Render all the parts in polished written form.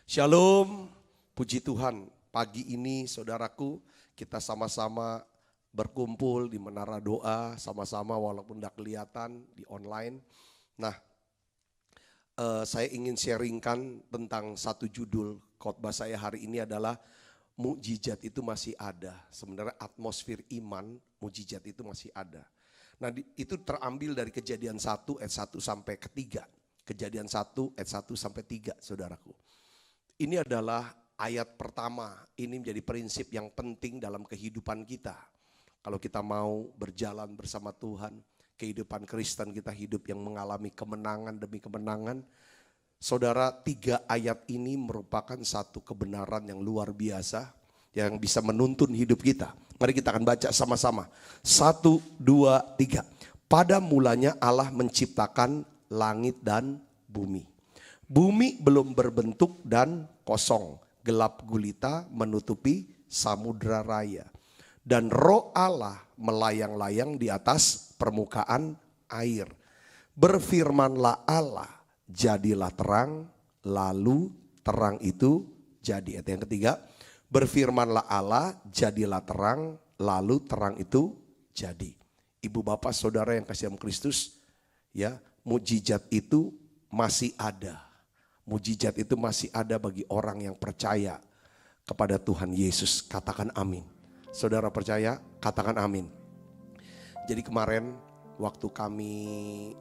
Shalom, puji Tuhan. Pagi ini saudaraku, kita sama-sama berkumpul di menara doa, sama-sama walaupun tidak kelihatan di online. Nah, saya ingin sharingkan tentang satu judul khotbah saya hari ini adalah mukjizat itu masih ada. Sebenarnya atmosfer iman, mukjizat itu masih ada. Nah, itu terambil dari Kejadian 1 ayat 1 sampai 3. Kejadian 1 ayat 1 sampai 3, saudaraku. Ini adalah ayat pertama, ini menjadi prinsip yang penting dalam kehidupan kita. Kalau kita mau berjalan bersama Tuhan, kehidupan Kristen kita hidup yang mengalami kemenangan demi kemenangan. Saudara, 3 ayat ini merupakan satu kebenaran yang luar biasa yang bisa menuntun hidup kita. Mari kita akan baca sama-sama. 1, 2, 3. Pada mulanya Allah menciptakan langit dan bumi. Bumi belum berbentuk dan kosong, gelap gulita menutupi samudra raya. Dan roh Allah melayang-layang di atas permukaan air. Berfirmanlah Allah, jadilah terang, lalu terang itu jadi. Ayat yang ketiga, berfirmanlah Allah, jadilah terang, lalu terang itu jadi. Ibu bapak saudara yang kasih dalam Kristus, ya, mukjizat itu masih ada. Mukjizat itu masih ada bagi orang yang percaya kepada Tuhan Yesus. Katakan amin. Saudara percaya? Katakan amin. Jadi kemarin waktu kami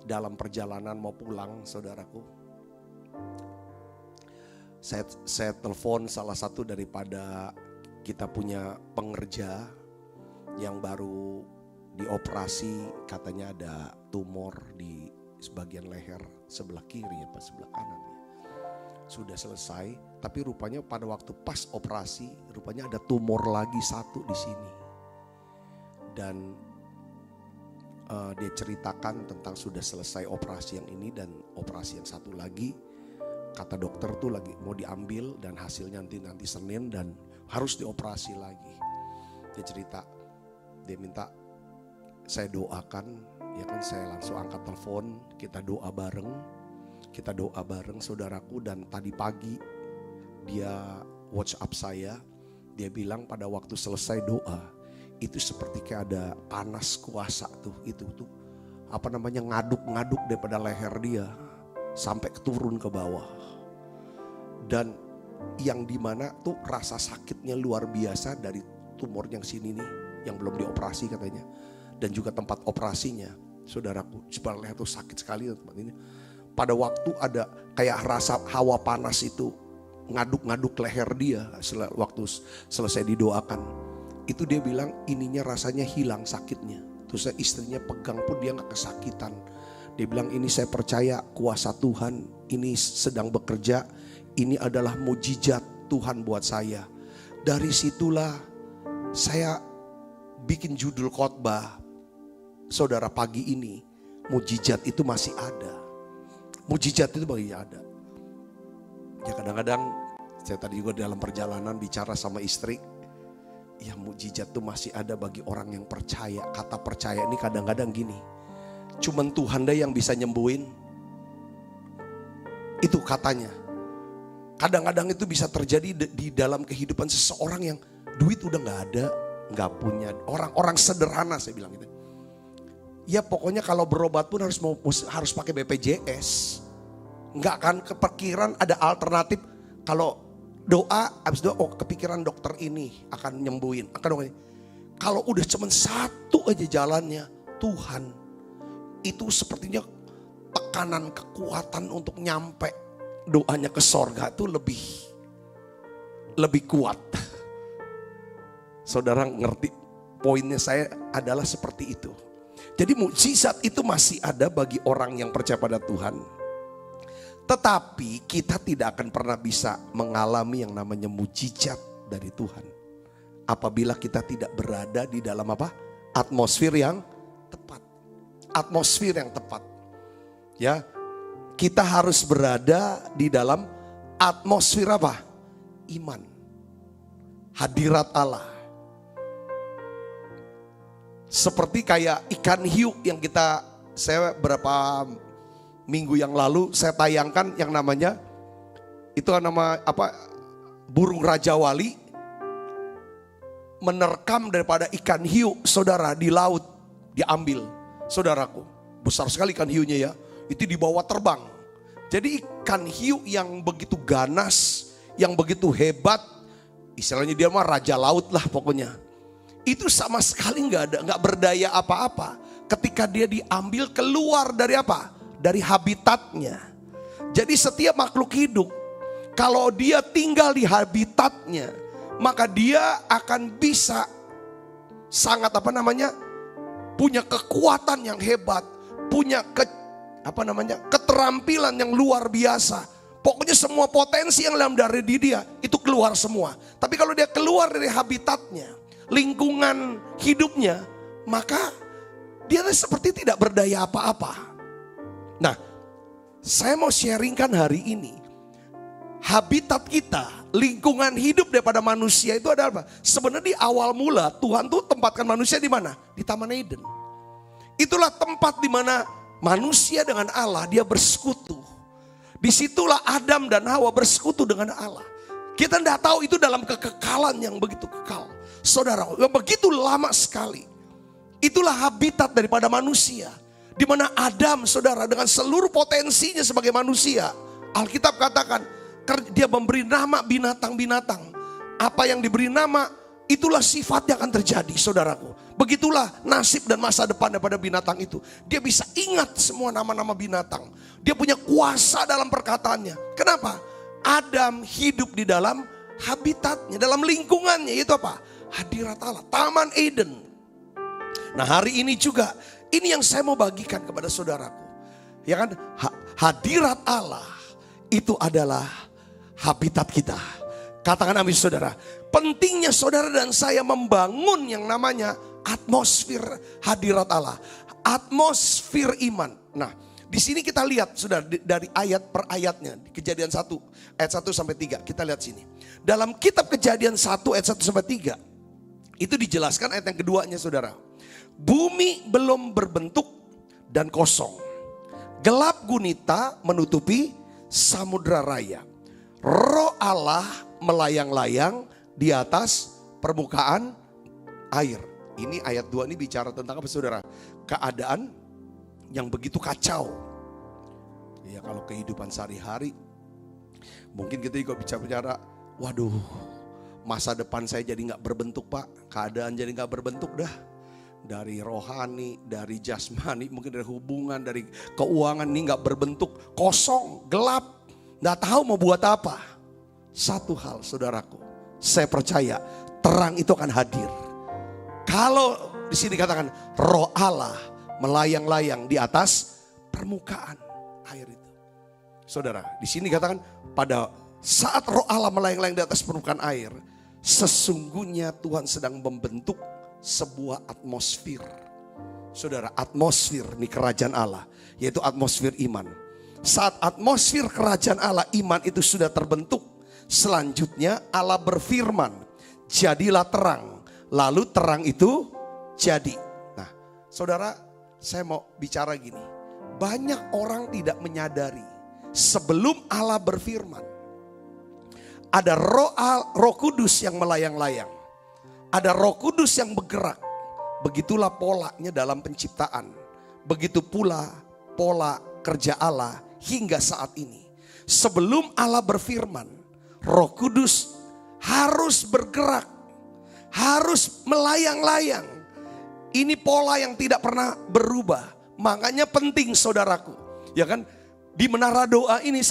dalam perjalanan mau pulang, saudaraku, saya telepon salah satu daripada kita punya pengerja yang baru dioperasi, katanya ada tumor di sebagian leher sebelah kiri apa sebelah kanan. Sudah selesai, tapi rupanya pada waktu pas operasi, rupanya ada tumor lagi satu di sini. Dan dia ceritakan tentang sudah selesai operasi yang ini dan operasi yang satu lagi. Kata dokter tuh lagi mau diambil dan hasilnya nanti Senin dan harus dioperasi lagi. Dia cerita, dia minta saya doakan, ya kan, saya langsung angkat telepon, kita doa bareng. Kita doa bareng saudaraku, dan tadi pagi dia WhatsApp saya, dia bilang pada waktu selesai doa itu seperti kayak ada panas kuasa tuh, itu tuh apa namanya, ngaduk-ngaduk daripada leher dia sampai keturun ke bawah. Dan yang dimana tuh rasa sakitnya luar biasa dari tumor yang sini nih, yang belum dioperasi katanya, dan juga tempat operasinya, saudaraku, sebelah leher tuh sakit sekali tempat ini. Pada waktu ada kayak rasa hawa panas itu ngaduk-ngaduk leher dia waktu selesai didoakan. Itu dia bilang ininya rasanya hilang sakitnya. Terus istrinya pegang pun dia gak kesakitan. Dia bilang ini saya percaya kuasa Tuhan ini sedang bekerja. Ini adalah mukjizat Tuhan buat saya. Dari situlah saya bikin judul khotbah, saudara, pagi ini. Mukjizat itu masih ada. Mukjizat itu bagi ada. Ya kadang-kadang saya tadi juga dalam perjalanan bicara sama istri. Ya mukjizat itu masih ada bagi orang yang percaya. Kata percaya ini kadang-kadang gini, cuman Tuhan deh yang bisa nyembuhin. Itu katanya. Kadang-kadang itu bisa terjadi di dalam kehidupan seseorang yang duit udah gak ada, gak punya. Orang-orang sederhana, saya bilang gitu. Ya pokoknya kalau berobat pun harus pakai BPJS. Enggak kan kepikiran ada alternatif. Kalau doa, habis doa, oh kepikiran dokter ini akan nyembuhin. Kalau udah cuman satu aja jalannya, Tuhan, itu sepertinya tekanan kekuatan untuk nyampe doanya ke sorga itu lebih kuat. Saudara ngerti poinnya saya adalah seperti itu. Jadi mukjizat itu masih ada bagi orang yang percaya pada Tuhan. Tetapi kita tidak akan pernah bisa mengalami yang namanya mukjizat dari Tuhan apabila kita tidak berada di dalam apa? Atmosfer yang tepat. Atmosfer yang tepat. Ya. Kita harus berada di dalam atmosfer apa? Iman. Hadirat Allah. Seperti kayak ikan hiu yang saya berapa minggu yang lalu saya tayangkan yang namanya itu nama apa, burung raja wali menerkam daripada ikan hiu, saudara, di laut diambil, saudaraku. Besar sekali ikan hiunya ya, itu dibawa terbang. Jadi ikan hiu yang begitu ganas, yang begitu hebat, istilahnya dia mah raja laut lah pokoknya. Itu sama sekali nggak berdaya apa-apa ketika dia diambil keluar dari apa? Dari habitatnya. Jadi setiap makhluk hidup, kalau dia tinggal di habitatnya, maka dia akan bisa sangat punya kekuatan yang hebat, punya keterampilan yang luar biasa. Pokoknya semua potensi yang dalam dari dia itu keluar semua. Tapi kalau dia keluar dari habitatnya, lingkungan hidupnya, maka dia seperti tidak berdaya apa-apa. Nah, saya mau sharingkan hari ini, habitat kita, lingkungan hidup daripada manusia itu adalah apa? Sebenarnya di awal mula Tuhan tuh tempatkan manusia di mana? Di Taman Eden. Itulah tempat di mana manusia dengan Allah dia bersekutu. Disitulah Adam dan Hawa bersekutu dengan Allah. Kita tidak tahu itu dalam kekekalan yang begitu kekal. Saudara, yang begitu lama sekali. Itulah habitat daripada manusia. Di mana Adam, saudara, dengan seluruh potensinya sebagai manusia. Alkitab katakan, dia memberi nama binatang-binatang. Apa yang diberi nama, itulah sifat yang akan terjadi, saudaraku. Begitulah nasib dan masa depan daripada binatang itu. Dia bisa ingat semua nama-nama binatang. Dia punya kuasa dalam perkataannya. Kenapa? Adam hidup di dalam habitatnya, dalam lingkungannya. Itu apa? Hadirat Allah, Taman Eden. Nah, hari ini juga, ini yang saya mau bagikan kepada saudaraku. Ya kan? Hadirat Allah itu adalah habitat kita. Katakan amin, saudara. Pentingnya saudara dan saya membangun yang namanya atmosfer hadirat Allah. Atmosfer iman. Nah, di sini kita lihat sudah dari ayat per ayatnya. Kejadian 1 ayat 1 sampai 3. Kita lihat sini. Dalam kitab Kejadian 1 ayat 1 sampai 3. Itu dijelaskan ayat yang keduanya, saudara. Bumi belum berbentuk dan kosong. Gelap gulita menutupi samudra raya. Roh Allah melayang-layang di atas permukaan air. Ini ayat 2 ini bicara tentang apa, saudara? Keadaan yang begitu kacau. Ya, kalau kehidupan sehari-hari mungkin kita juga bicara, waduh, masa depan saya jadi gak berbentuk, Pak. Keadaan jadi gak berbentuk dah. Dari rohani, dari jasmani, mungkin dari hubungan, dari keuangan ini gak berbentuk, kosong, gelap, gak tahu mau buat apa. Satu hal, saudaraku, saya percaya terang itu akan hadir. Kalau di sini katakan Roh Allah melayang-layang di atas permukaan air itu. Saudara, di sini katakan pada saat Roh Allah melayang-layang di atas permukaan air, sesungguhnya Tuhan sedang membentuk sebuah atmosfer. Saudara, atmosfer ini kerajaan Allah, yaitu atmosfer iman. Saat atmosfer kerajaan Allah, iman itu sudah terbentuk, selanjutnya Allah berfirman, jadilah terang. Lalu terang itu jadi. Nah, saudara, saya mau bicara gini. Banyak orang tidak menyadari sebelum Allah berfirman, ada Roh Kudus yang melayang-layang. Ada Roh Kudus yang bergerak. Begitulah polanya dalam penciptaan. Begitu pula pola kerja Allah hingga saat ini. Sebelum Allah berfirman, Roh Kudus harus bergerak, harus melayang-layang. Ini pola yang tidak pernah berubah. Makanya penting, saudaraku. Ya kan? Di menara doa ini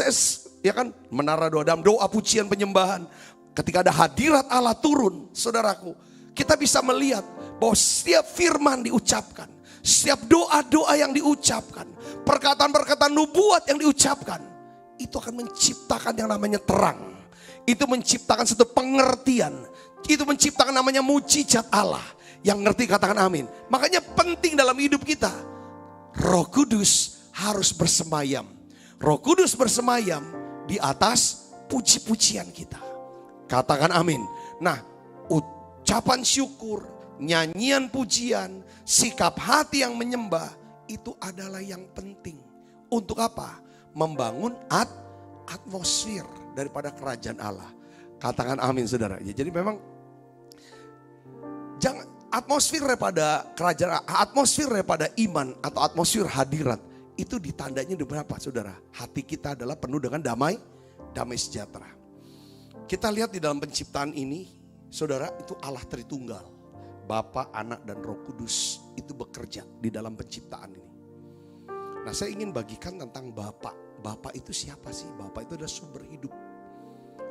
menara doa dalam doa pujian penyembahan. Ketika ada hadirat Allah turun, saudaraku, kita bisa melihat bahwa setiap firman diucapkan, setiap doa-doa yang diucapkan, perkataan-perkataan nubuat yang diucapkan, itu akan menciptakan yang namanya terang. Itu menciptakan satu pengertian. Itu menciptakan namanya mujizat Allah. Yang ngerti katakan amin. Makanya penting dalam hidup kita, Roh Kudus harus bersemayam. Roh Kudus bersemayam di atas puji-pujian kita. Katakan amin. Nah, ucapan syukur, nyanyian pujian, sikap hati yang menyembah, itu adalah yang penting. Untuk apa? Membangun atmosfer daripada kerajaan Allah. Katakan amin saudara. Ya, jadi memang jangan atmosfer daripada kerajaan, atmosfer daripada iman atau atmosfer hadirat itu ditandanya di berapa saudara? Hati kita adalah penuh dengan damai sejahtera. Kita lihat di dalam penciptaan ini, saudara, itu Allah Tritunggal. Bapa, Anak, dan Roh Kudus itu bekerja di dalam penciptaan ini. Nah, saya ingin bagikan tentang Bapa. Bapa itu siapa sih? Bapa itu adalah sumber hidup.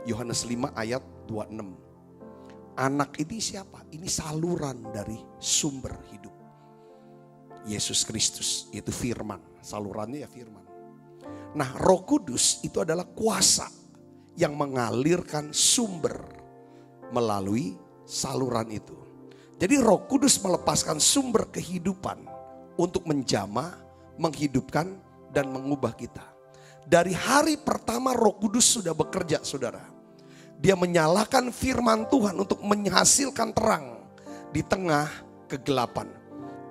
Yohanes 5 ayat 26. Anak ini siapa? Ini saluran dari sumber hidup. Yesus Kristus, yaitu firman. Salurannya ya firman. Nah, Roh Kudus itu adalah kuasa yang mengalirkan sumber melalui saluran itu. Jadi Roh Kudus melepaskan sumber kehidupan untuk menjamah, menghidupkan, dan mengubah kita. Dari hari pertama Roh Kudus sudah bekerja, saudara. Dia menyalakan firman Tuhan untuk menghasilkan terang di tengah kegelapan.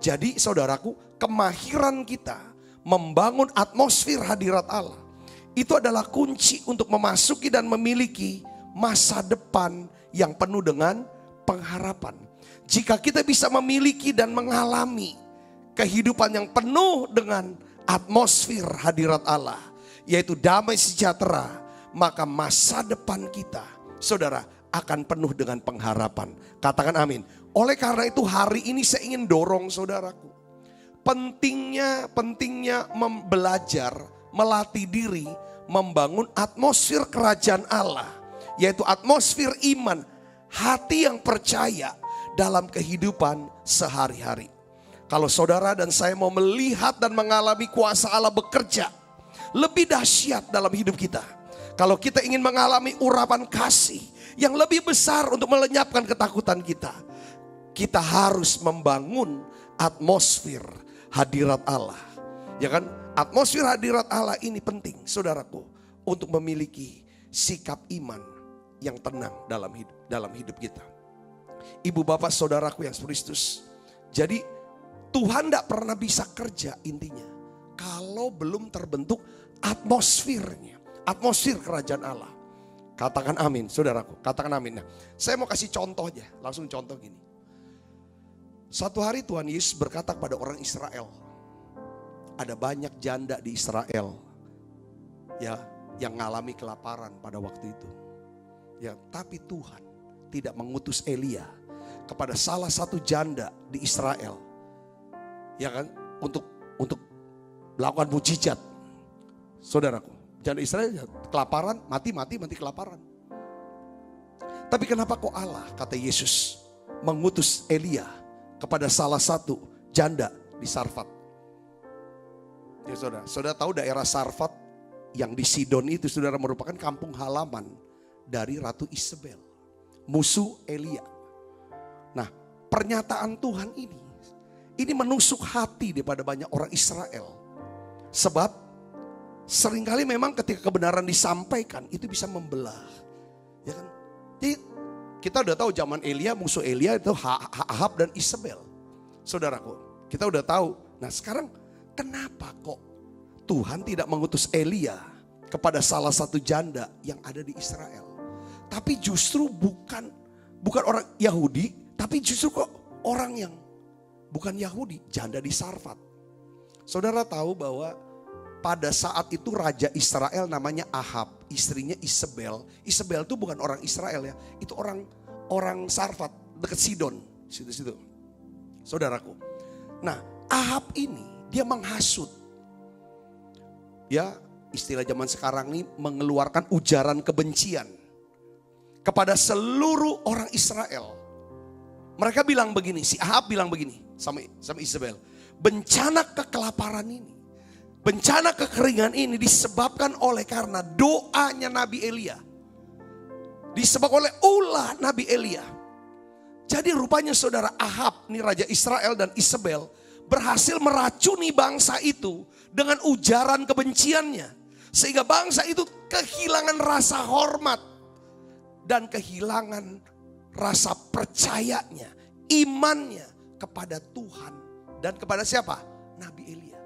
Jadi saudaraku, kemahiran kita membangun atmosfer hadirat Allah itu adalah kunci untuk memasuki dan memiliki masa depan yang penuh dengan pengharapan. Jika kita bisa memiliki dan mengalami kehidupan yang penuh dengan atmosfer hadirat Allah, yaitu damai sejahtera, maka masa depan kita, saudara, akan penuh dengan pengharapan. Katakan amin. Oleh karena itu hari ini saya ingin dorong saudaraku. Pentingnya belajar, melatih diri, membangun atmosfer kerajaan Allah. Yaitu atmosfer iman, hati yang percaya dalam kehidupan sehari-hari. Kalau saudara dan saya mau melihat dan mengalami kuasa Allah bekerja lebih dahsyat dalam hidup kita. Kalau kita ingin mengalami urapan kasih yang lebih besar untuk melenyapkan ketakutan kita, kita harus membangun atmosfer hadirat Allah. Ya kan? Atmosfer hadirat Allah ini penting, saudaraku, untuk memiliki sikap iman yang tenang dalam hidup kita. Ibu bapak saudaraku yang Kristus. Jadi Tuhan tidak pernah bisa kerja intinya kalau belum terbentuk atmosfernya. Atmosfer kerajaan Allah. Katakan amin saudaraku, katakan amin. Nah, saya mau kasih contoh aja, langsung contoh gini. Suatu hari Tuhan Yesus berkata kepada orang Israel. Ada banyak janda di Israel ya, yang mengalami kelaparan pada waktu itu. Ya, tapi Tuhan tidak mengutus Elia kepada salah satu janda di Israel, ya kan, untuk melakukan mujizat. Saudaraku, janda Israel kelaparan, mati kelaparan. Tapi kenapa kok Allah, kata Yesus, mengutus Elia kepada salah satu janda di Sarfat? Ya saudara tahu daerah Sarfat yang di Sidon itu, saudara, merupakan kampung halaman dari Ratu Isabel, musuh Elia. Nah, pernyataan Tuhan ini menusuk hati daripada banyak orang Israel. Sebab seringkali memang ketika kebenaran disampaikan itu bisa membelah. Ya kan? Jadi kita udah tahu zaman Elia, musuh Elia itu Ahab dan Isabel. Saudaraku, kita udah tahu. Nah, sekarang kenapa kok Tuhan tidak mengutus Elia kepada salah satu janda yang ada di Israel? Tapi justru bukan orang Yahudi, tapi justru kok orang yang bukan Yahudi, janda di Sarfat. Saudara tahu bahwa pada saat itu raja Israel namanya Ahab, istrinya Isabel. Isabel itu bukan orang Israel ya, itu orang Sarfat dekat Sidon, situ-situ. Saudaraku. Nah, Ahab ini dia menghasut. Ya, istilah zaman sekarang ini mengeluarkan ujaran kebencian kepada seluruh orang Israel. Mereka bilang begini, si Ahab bilang begini sama Isabel. Bencana kekelaparan ini, bencana kekeringan ini disebabkan oleh karena doanya Nabi Elia. Disebabkan oleh ulah Nabi Elia. Jadi rupanya saudara, Ahab, ini raja Israel, dan Isabel berhasil meracuni bangsa itu dengan ujaran kebenciannya. Sehingga bangsa itu kehilangan rasa hormat dan kehilangan rasa percayanya, imannya kepada Tuhan dan kepada siapa? Nabi Elia.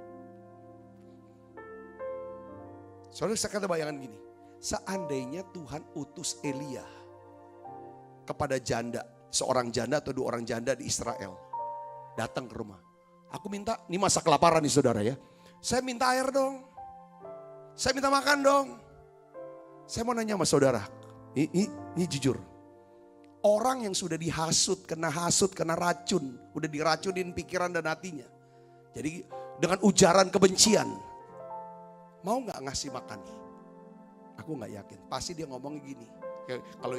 Saudara, saya kata bayangan gini. seandainya Tuhan utus Elia kepada janda, seorang janda atau 2 orang janda di Israel, datang ke rumah. Aku minta, ini masa kelaparan nih saudara ya. Saya minta air dong. Saya minta makan dong. Saya mau nanya sama saudara, ini jujur. Orang yang sudah dihasut, kena racun, udah diracunin pikiran dan hatinya. Jadi dengan ujaran kebencian, mau gak ngasih makan? Aku gak yakin, pasti dia ngomong gini. Kalau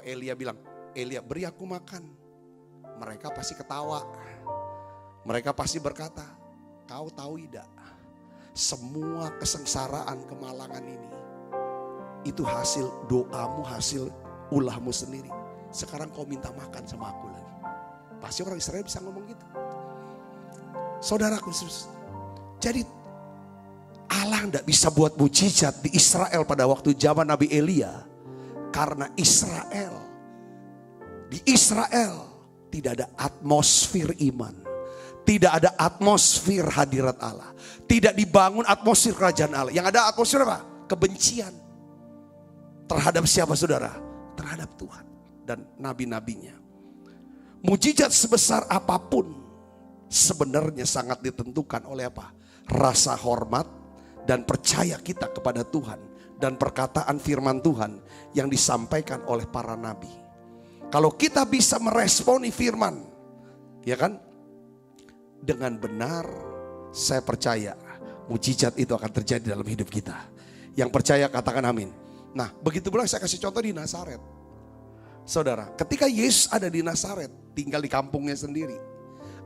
Elia bilang, Elia beri aku makan. Mereka pasti ketawa. Mereka pasti berkata, kau tahu tidak, semua kesengsaraan, kemalangan ini, itu hasil doamu, hasil ulahmu sendiri. Sekarang kau minta makan sama aku lagi. Pasti orang Israel bisa ngomong gitu. Saudaraku, jadi Allah tidak bisa buat mujizat di Israel pada waktu zaman Nabi Elia. Karena di Israel tidak ada atmosfer iman. Tidak ada atmosfer hadirat Allah. Tidak dibangun atmosfer kerajaan Allah. Yang ada atmosfer apa? Kebencian. Terhadap siapa saudara? Terhadap Tuhan dan nabi-nabinya. Mujizat sebesar apapun sebenarnya sangat ditentukan oleh apa? Rasa hormat dan percaya kita kepada Tuhan dan perkataan firman Tuhan yang disampaikan oleh para nabi. Kalau kita bisa meresponi firman, ya kan? Dengan benar, saya percaya mujizat itu akan terjadi dalam hidup kita. Yang percaya katakan amin. Nah, begitu pula saya kasih contoh di Nazaret. Saudara, ketika Yesus ada di Nazaret, tinggal di kampungnya sendiri.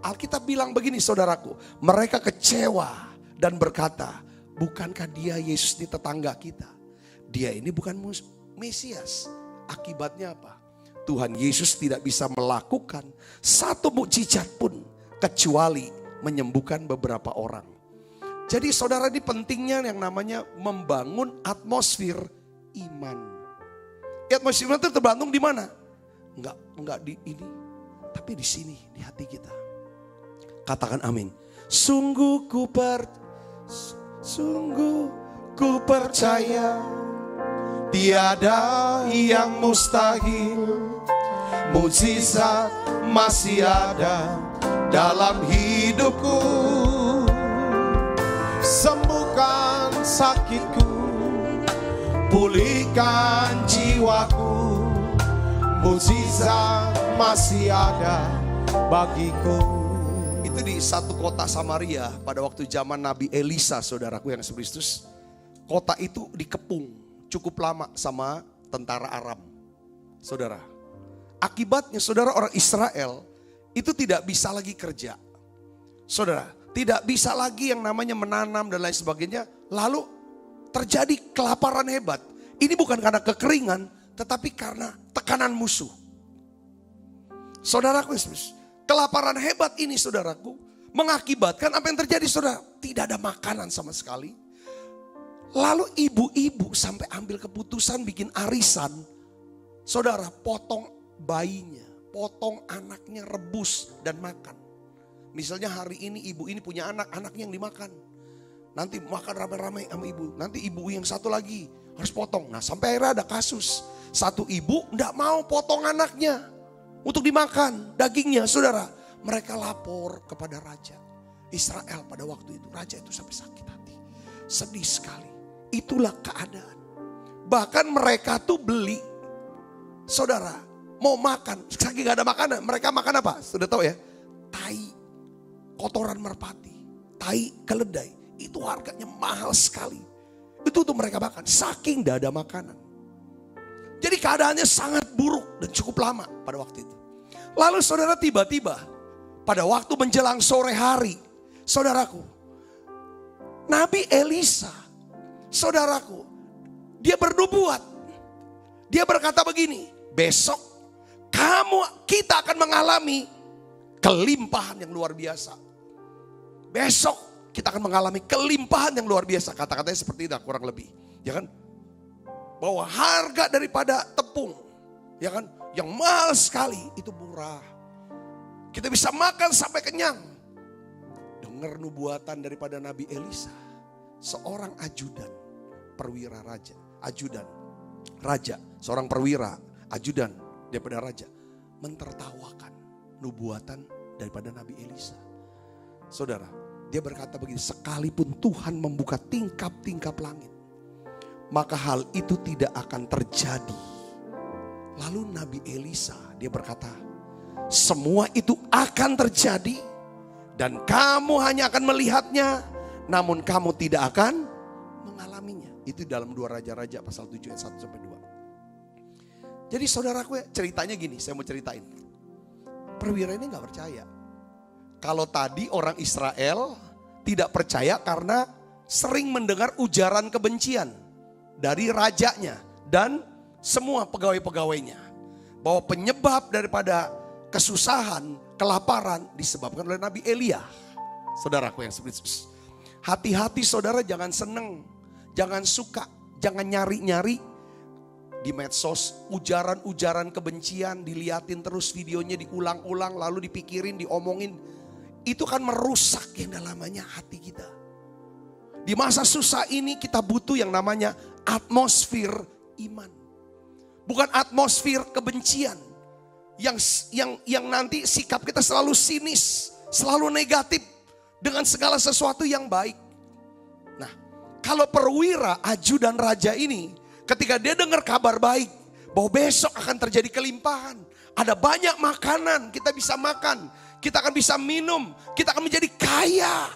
Alkitab bilang begini saudaraku, mereka kecewa dan berkata, bukankah dia Yesus ini tetangga kita? Dia ini bukan Mesias. Akibatnya apa? Tuhan Yesus tidak bisa melakukan satu mukjizat pun kecuali menyembuhkan beberapa orang. Jadi saudara, ini pentingnya yang namanya membangun atmosfer iman. Atmosfer iman itu terbangun di mana? Enggak di ini, tapi di sini, di hati kita. Katakan amin. Sungguh ku percaya tiada yang mustahil. Mujizat masih ada dalam hidupku. Sembuhkan sakitku, pulihkan jiwaku. Mujizat masih ada bagiku. Itu di satu kota Samaria pada waktu zaman Nabi Elisa, saudaraku yang Kristus. Kota itu dikepung cukup lama sama tentara Aram. Saudara, akibatnya saudara, orang Israel itu tidak bisa lagi kerja. Saudara, tidak bisa lagi yang namanya menanam dan lain sebagainya. Lalu terjadi kelaparan hebat. Ini bukan karena kekeringan, tetapi karena tekanan musuh. Saudaraku, kelaparan hebat ini saudaraku mengakibatkan apa yang terjadi saudara? Tidak ada makanan sama sekali. Lalu ibu-ibu sampai ambil keputusan bikin arisan. Saudara, potong bayinya, potong anaknya, rebus dan makan. Misalnya hari ini ibu ini punya anak, anaknya yang dimakan. Nanti makan rame-rame sama ibu. Nanti ibu yang satu lagi harus potong. Nah, sampai akhirnya ada kasus. Satu ibu enggak mau potong anaknya untuk dimakan dagingnya, saudara. Mereka lapor kepada raja Israel pada waktu itu. Raja itu sampai sakit hati, sedih sekali. Itulah keadaan. Bahkan mereka tuh beli, saudara, mau makan, saking gak ada makanan, mereka makan apa? Sudah tahu ya? Tai, kotoran merpati, tai keledai. Itu harganya mahal sekali. Itu tuh mereka makan, saking gak ada makanan. Jadi keadaannya sangat buruk dan cukup lama pada waktu itu. Lalu saudara, tiba-tiba pada waktu menjelang sore hari, saudaraku, Nabi Elisa, saudaraku, dia bernubuat. Dia berkata begini, besok kita akan mengalami kelimpahan yang luar biasa. Besok kita akan mengalami kelimpahan yang luar biasa. Kata-katanya seperti itu kurang lebih, ya kan? Bahwa harga daripada tepung, ya kan, yang mahal sekali itu murah. Kita bisa makan sampai kenyang. dengar nubuatan daripada Nabi Elisa, seorang ajudan perwira raja. ajudan raja, seorang perwira, ajudan daripada raja, mentertawakan nubuatan daripada Nabi Elisa. Saudara, dia berkata begini, sekalipun Tuhan membuka tingkap-tingkap langit, maka hal itu tidak akan terjadi. Lalu Nabi Elisa, dia berkata, semua itu akan terjadi dan kamu hanya akan melihatnya, namun kamu tidak akan mengalaminya. Itu dalam 2 Raja-Raja pasal 7 ayat 1 sampai 2. Jadi saudaraku, ceritanya gini, saya mau ceritain. Perwira ini gak percaya. Kalau tadi orang Israel tidak percaya karena sering mendengar ujaran kebencian dari rajanya dan semua pegawai-pegawainya. Bahwa penyebab daripada kesusahan, kelaparan disebabkan oleh Nabi Elia. Saudaraku yang spiritual. Hati-hati saudara, jangan seneng, jangan suka, jangan nyari-nyari di medsos ujaran-ujaran kebencian, diliatin terus videonya, diulang-ulang, lalu dipikirin, diomongin. Itu kan merusak yang namanya hati kita. Di masa susah ini kita butuh yang namanya atmosfer iman. Bukan atmosfer kebencian. Yang nanti sikap kita selalu sinis, selalu negatif dengan segala sesuatu yang baik. Nah, kalau perwira ajudan raja ini, ketika dia dengar kabar baik bahwa besok akan terjadi kelimpahan, ada banyak makanan, kita bisa makan, kita akan bisa minum, kita akan menjadi kaya.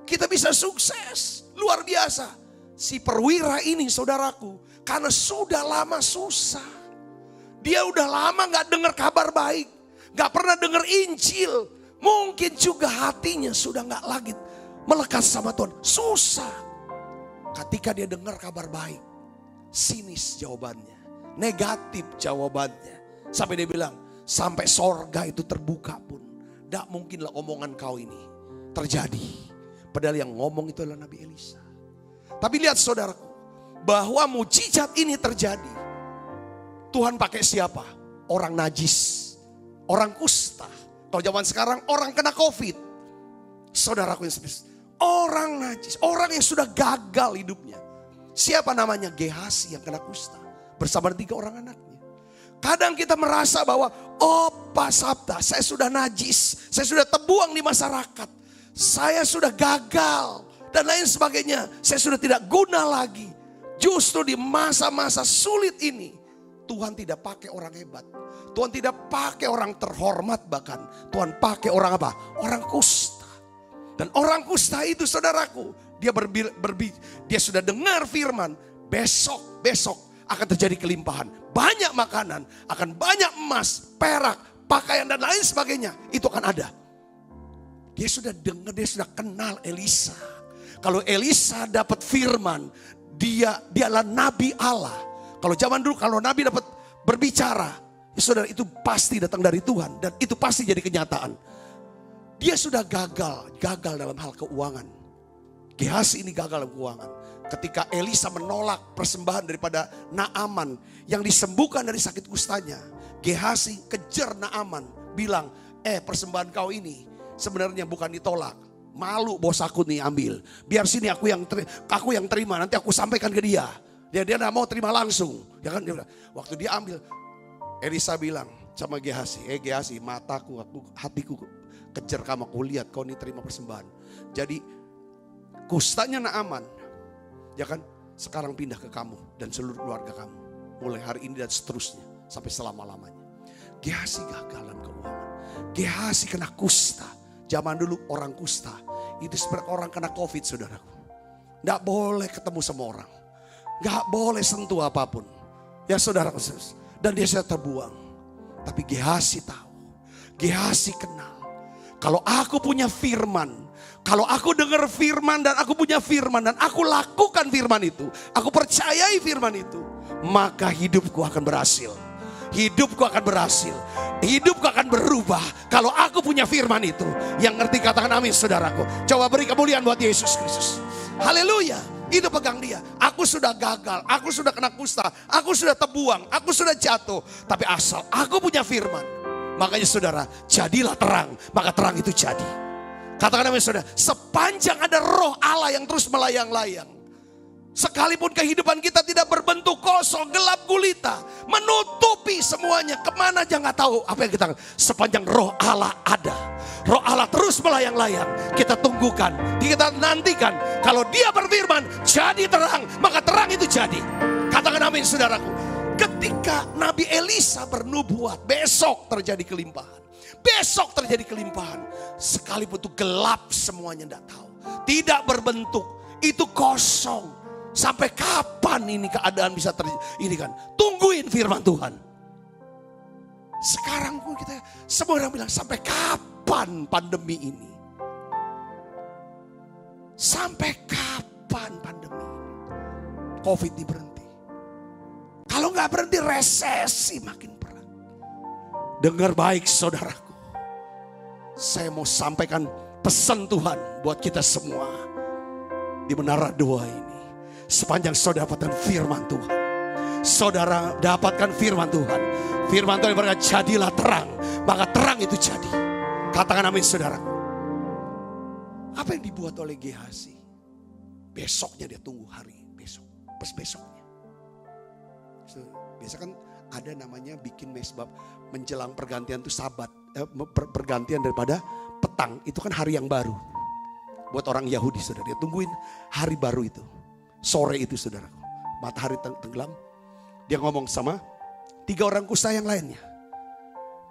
Kita bisa sukses, luar biasa. Si perwira ini saudaraku, karena sudah lama susah. Dia udah lama gak dengar kabar baik, gak pernah dengar Injil. Mungkin juga hatinya sudah gak lagi melekat sama Tuhan. Susah. Ketika dia dengar kabar baik, sinis jawabannya, negatif jawabannya. Sampai dia bilang, sampai sorga itu terbuka pun, gak mungkinlah omongan kau ini terjadi. Padahal yang ngomong itu adalah Nabi Elisa. Tapi lihat saudaraku, bahwa mujizat ini terjadi. Tuhan pakai siapa? Orang najis, orang kusta. Kalau zaman sekarang orang kena COVID. Saudaraku yang spesial, orang najis, orang yang sudah gagal hidupnya. Siapa namanya? Gehasi yang kena kusta bersama 3 orang anaknya. Kadang kita merasa bahwa, oh Pak Sabta, saya sudah najis, saya sudah terbuang di masyarakat, saya sudah gagal dan lain sebagainya, saya sudah tidak guna lagi. Justru di masa-masa sulit ini, Tuhan tidak pakai orang hebat. Tuhan tidak pakai orang terhormat bahkan. Tuhan pakai orang apa? Orang kusta. Dan orang kusta itu saudaraku, dia sudah dengar firman, besok akan terjadi kelimpahan. Banyak makanan, akan banyak emas, perak, pakaian dan lain sebagainya. Itu akan ada. Dia sudah dengar, dia sudah kenal Elisa. Kalau Elisa dapat firman, dia adalah nabi Allah. Kalau zaman dulu kalau nabi dapat berbicara, ya saudara, itu pasti datang dari Tuhan dan itu pasti jadi kenyataan. Dia sudah gagal dalam hal keuangan. Gehasi ini gagal dalam keuangan. Ketika Elisa menolak persembahan daripada Naaman yang disembuhkan dari sakit kustanya, Gehasi kejar Naaman, bilang, persembahan kau ini sebenarnya bukan ditolak. Malu bos aku nih ambil. Biar sini aku yang terima, nanti aku sampaikan ke dia. Dia gak mau terima langsung. Ya kan? Waktu dia ambil, Elisa bilang sama Gehasi, Gehasi, mataku, hatiku kejar kamu, aku lihat kau ini terima persembahan. Jadi kustanya Naaman, ya kan, sekarang pindah ke kamu dan seluruh keluarga kamu. Mulai hari ini dan seterusnya sampai selama-lamanya. Gehasi gagal dalam keuangan. Gehasi kena kusta. Zaman dulu orang kusta itu seperti orang kena COVID, saudaraku. Gak boleh ketemu sama orang. Gak boleh sentuh apapun. Ya saudaraku. Dan dia sudah terbuang. Tapi Gehasi tahu. Gehasi kenal. Kalau aku punya firman, kalau aku dengar firman dan aku punya firman dan aku lakukan firman itu, aku percayai firman itu, maka hidupku akan berhasil. Hidupku akan berhasil. Hidupku akan berubah kalau aku punya firman itu. Yang ngerti katakan amin, saudaraku. Coba beri kemuliaan buat Yesus Kristus. Haleluya. Itu pegang dia. Aku sudah gagal, aku sudah kena kusta, aku sudah terbuang, aku sudah jatuh. Tapi asal aku punya firman, makanya saudara, jadilah terang, maka terang itu jadi. Katakan amin saudara, sepanjang ada roh Allah yang terus melayang-layang, Sekalipun kehidupan kita tidak berbentuk, kosong, gelap gulita, menutupi semuanya, kemana aja nggak tahu apa yang kita. Sepanjang Roh Allah ada, Roh Allah terus melayang-layang, kita tunggukan, kita nantikan. Kalau Dia berfirman, jadi terang, maka terang itu jadi. Katakan amin saudaraku. Ketika Nabi Elisa bernubuat, besok terjadi kelimpahan. Besok terjadi kelimpahan. Sekalipun itu gelap semuanya tidak tahu. Tidak berbentuk, itu kosong. Sampai kapan ini keadaan bisa terjadi? Ini kan, tungguin firman Tuhan. Sekarang pun kita semua orang bilang, sampai kapan pandemi ini? Sampai kapan pandemi ini? Covid ini berhenti. Kalau nggak berhenti, resesi makin berat. Dengar baik saudaraku. Saya mau sampaikan pesan Tuhan buat kita semua di Menara Doa ini. Sepanjang saudara dapatkan firman Tuhan, saudara dapatkan firman Tuhan. Firman Tuhan berkata, jadilah terang, maka terang itu jadi. Katakan amin saudara. Apa yang dibuat oleh Gehazi? Besoknya dia tunggu hari besok, besoknya. Biasa kan ada namanya bikin mesbah menjelang pergantian itu sabat, pergantian daripada petang, itu kan hari yang baru. Buat orang Yahudi saudara, dia tungguin hari baru itu. Sore itu saudaraku, matahari tenggelam. Dia ngomong sama 3 orang kusta yang lainnya.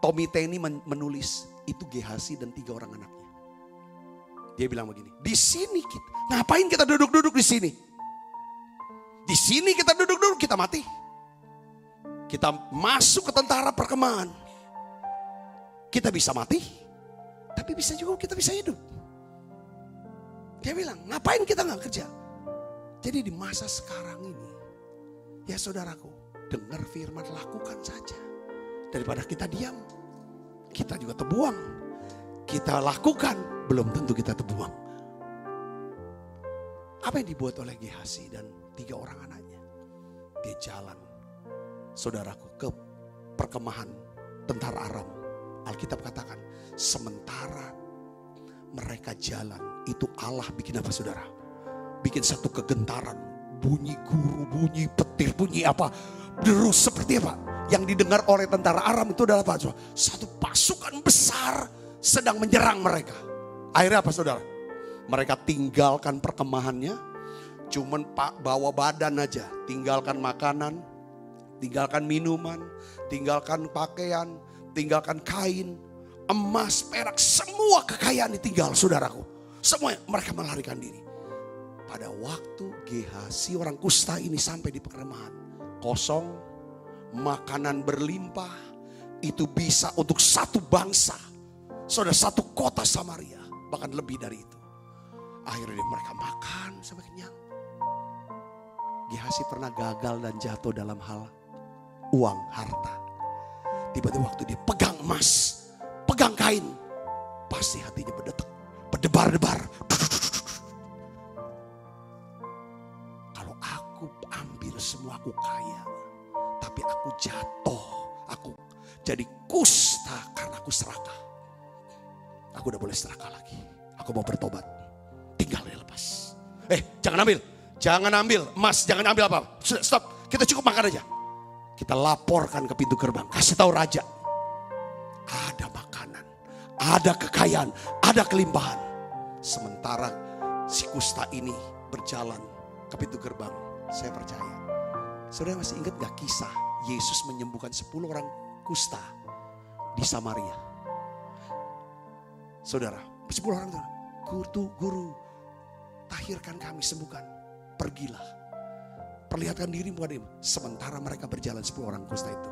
Tommy Teni menulis, itu Gehazi dan 3 orang anaknya. Dia bilang begini, di sini kita, ngapain kita duduk-duduk di sini? Di sini kita duduk-duduk, kita mati. Kita masuk ke tentara perkemahan. Kita bisa mati, tapi bisa juga kita bisa hidup. Dia bilang, ngapain kita gak kerja? Jadi di masa sekarang ini, ya saudaraku, dengar firman, lakukan saja. Daripada kita diam, kita juga terbuang. Kita lakukan, belum tentu kita terbuang. Apa yang dibuat oleh Gehazi dan 3 orang anaknya? Dia jalan, saudaraku, ke perkemahan tentara Aram. Alkitab katakan, sementara mereka jalan, itu Allah bikin apa saudara? Bikin satu kegentaran, bunyi guru, bunyi petir, bunyi apa, deru seperti apa yang didengar oleh tentara Aram itu adalah apa? Satu pasukan besar sedang menyerang mereka. Akhirnya apa saudara? Mereka tinggalkan perkemahannya, cuman bawa badan aja, tinggalkan makanan, tinggalkan minuman, tinggalkan pakaian, tinggalkan kain, emas, perak, semua kekayaan ditinggal saudaraku. Semua mereka melarikan diri. Pada waktu Gehazi orang kusta ini sampai di perkemahan, kosong, makanan berlimpah, itu bisa untuk satu bangsa, saudara, satu kota Samaria, bahkan lebih dari itu. Akhirnya mereka makan sampai kenyang. Gehazi pernah gagal dan jatuh dalam hal uang, harta. Tiba-tiba waktu dia pegang emas, pegang kain, pasti hatinya berdetak, berdebar-debar. Semua aku kaya, tapi aku jatuh, aku jadi kusta karena aku serakah. Aku udah boleh serakah lagi. Aku mau bertobat, tinggal dilepas. Jangan ambil emas, jangan ambil apa. Stop, kita cukup makan aja. Kita laporkan ke pintu gerbang, kasih tahu raja, ada makanan, ada kekayaan, ada kelimpahan. Sementara si kusta ini berjalan ke pintu gerbang, saya percaya. Saudara masih ingat gak kisah Yesus menyembuhkan 10 orang kusta di Samaria? Saudara, 10 orang itu, guru, tahirkan kami, sembuhkan, pergilah. Perlihatkan dirimu pada. Sementara mereka berjalan 10 orang kusta itu,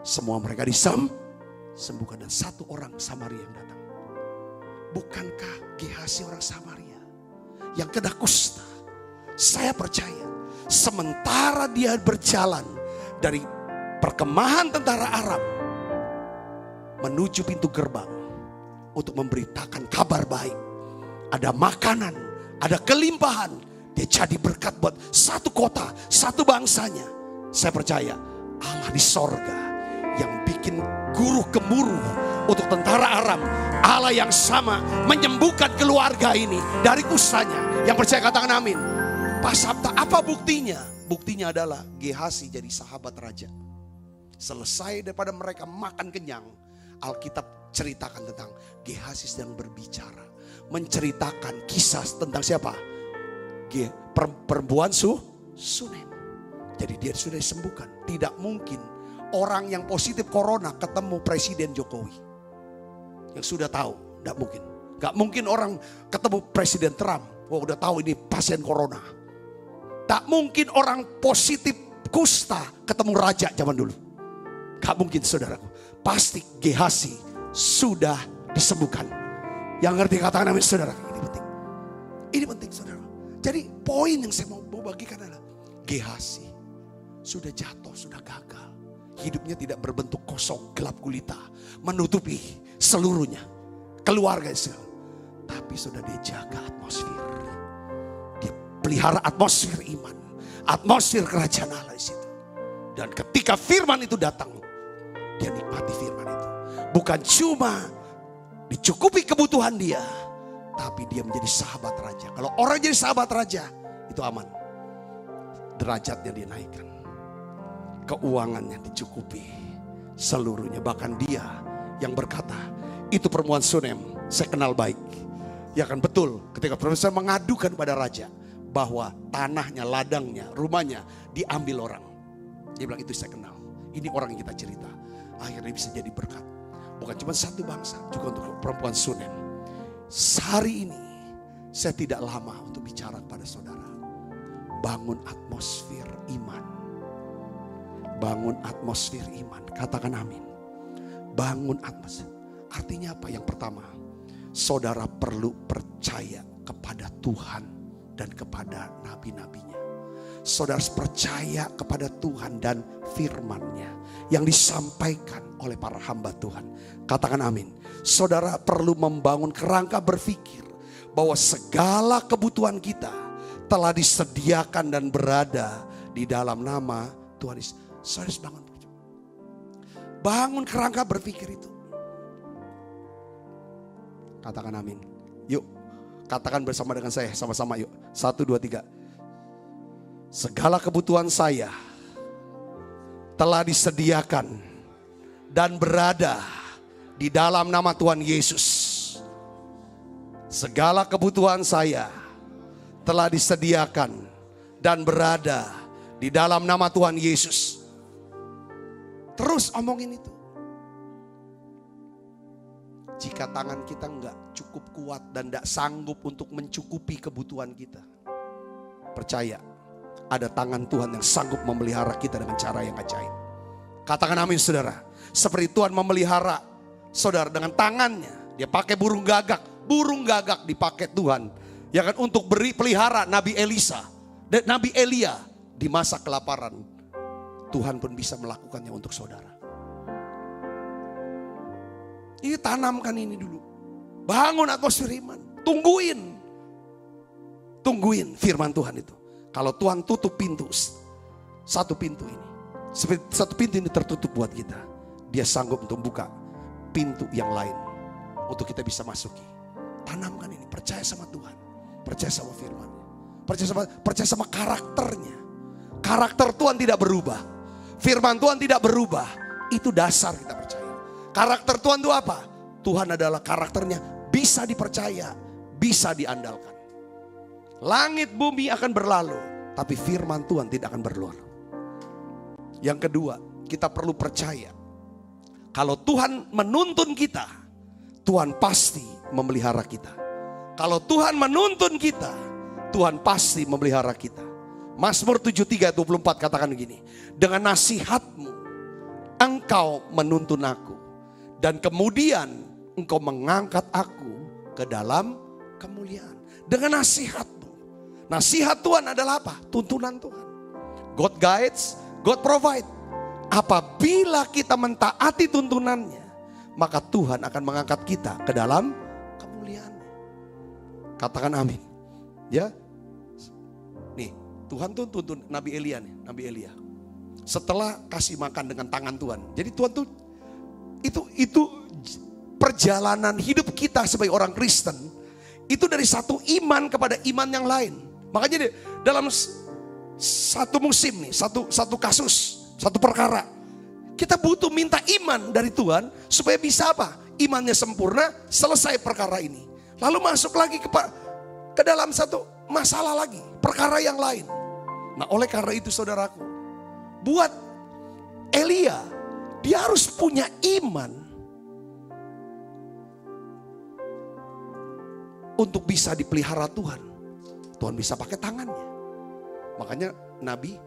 semua mereka disembuhkan dan 1 orang Samaria yang datang. Bukankah Gehazi orang Samaria yang kena kusta? Saya percaya. Sementara dia berjalan dari perkemahan tentara Arab menuju pintu gerbang untuk memberitakan kabar baik, ada makanan, ada kelimpahan, dia jadi berkat buat satu kota, satu bangsanya. Saya percaya Allah di sorga yang bikin guru gemuruh untuk tentara Aram, Allah yang sama menyembuhkan keluarga ini dari kustanya. Yang percaya katakan amin. Pasabta, apa buktinya? Buktinya adalah Gehazi jadi sahabat raja. Selesai daripada mereka makan kenyang, Alkitab ceritakan tentang Gehazi sedang berbicara, menceritakan kisah tentang siapa? Perempuan Sunem. Jadi dia sudah disembuhkan. Tidak mungkin orang yang positif corona ketemu Presiden Jokowi. Yang sudah tahu, tidak mungkin. Gak mungkin orang ketemu Presiden Trump, wah udah tahu ini pasien corona. Tak mungkin orang positif kusta ketemu raja zaman dulu. Gak mungkin saudaraku. Pasti Gehazi sudah disembuhkan. Yang ngerti katakan amin saudara. Ini penting. Ini penting saudara. Jadi poin yang saya mau bagikan adalah Gehazi sudah jatuh, sudah gagal. Hidupnya tidak berbentuk kosong, gelap gulita. Menutupi seluruhnya. Keluarga Israel. Tapi sudah dia jaga atmosfer. Dia pelihara atmosfer iman. Atmosfer kerajaan Allah di situ. Dan ketika firman itu datang, dia nikmati firman itu. Bukan cuma dicukupi kebutuhan dia, tapi dia menjadi sahabat raja. Kalau orang jadi sahabat raja, itu aman. Derajatnya dinaikkan. Keuangannya dicukupi seluruhnya. Bahkan dia yang berkata, itu perempuan Sunem, saya kenal baik. Ya kan betul, ketika profesor mengadukan pada raja bahwa tanahnya, ladangnya, rumahnya diambil orang. Dia bilang itu saya kenal. Ini orang yang kita cerita. Akhirnya bisa jadi berkat. Bukan cuma satu bangsa, juga untuk perempuan Sunem. Hari ini saya tidak lama untuk bicara kepada saudara. Bangun atmosfer iman. Bangun atmosfer iman. Katakan amin. Bangun atmosfer. Artinya apa? Yang pertama, saudara perlu percaya kepada Tuhan dan kepada nabi-nabinya. Saudara percaya kepada Tuhan dan firman-Nya yang disampaikan oleh para hamba Tuhan. Katakan amin. Saudara perlu membangun kerangka berpikir bahwa segala kebutuhan kita telah disediakan dan berada di dalam nama Tuhan Yesus. Saudara bangun kerangka berpikir itu. Katakan amin. Yuk, katakan bersama dengan saya, sama-sama yuk. 1, 2, 3. Segala kebutuhan saya telah disediakan dan berada di dalam nama Tuhan Yesus. Segala kebutuhan saya telah disediakan dan berada di dalam nama Tuhan Yesus. Terus omongin itu. Jika tangan kita enggak cukup kuat dan enggak sanggup untuk mencukupi kebutuhan kita, percaya ada tangan Tuhan yang sanggup memelihara kita dengan cara yang ajaib. Katakan amin saudara. Seperti Tuhan memelihara saudara dengan tangannya. Dia pakai burung gagak. Burung gagak dipakai Tuhan. Ya kan, untuk beri pelihara Nabi Elisa dan Nabi Elia di masa kelaparan. Tuhan pun bisa melakukannya untuk saudara. Ini tanamkan ini dulu. Bangun atmosfer iman. Tungguin firman Tuhan itu. Kalau Tuhan tutup pintu, satu pintu ini, satu pintu ini tertutup buat kita, Dia sanggup untuk buka pintu yang lain untuk kita bisa masuki. Tanamkan ini, percaya sama Tuhan, percaya sama firman-Nya, percaya sama karakternya. Karakter Tuhan tidak berubah, firman Tuhan tidak berubah. Itu dasar kita percaya. Karakter Tuhan itu apa? Tuhan adalah karakternya bisa dipercaya, bisa diandalkan. Langit bumi akan berlalu, tapi firman Tuhan tidak akan berlalu. Yang kedua, kita perlu percaya kalau Tuhan menuntun kita, Tuhan pasti memelihara kita. Kalau Tuhan menuntun kita, Tuhan pasti memelihara kita. Mazmur 73:24 katakan begini, dengan nasihat-Mu Engkau menuntun aku, dan kemudian Engkau mengangkat aku ke dalam kemuliaan. Dengan nasihat. Nasihat Tuhan adalah apa? Tuntunan Tuhan. God guides, God provide. Apabila kita mentaati tuntunannya, maka Tuhan akan mengangkat kita ke dalam kemuliaan-Nya. Katakan amin. Ya. Nih, Tuhan tuh tuntun Nabi Elia nih, Nabi Elia. Setelah kasih makan dengan tangan Tuhan. Jadi Tuhan tuh itu perjalanan hidup kita sebagai orang Kristen. Itu dari satu iman kepada iman yang lain. Makanya dalam satu musim nih, satu kasus, satu perkara, kita butuh minta iman dari Tuhan supaya bisa apa? Imannya sempurna, selesai perkara ini. Lalu masuk lagi ke dalam satu masalah lagi, perkara yang lain. Nah, oleh karena itu saudaraku, buat Elia, dia harus punya iman untuk bisa dipelihara Tuhan. Tuhan bisa pakai tangannya. Makanya Nabi,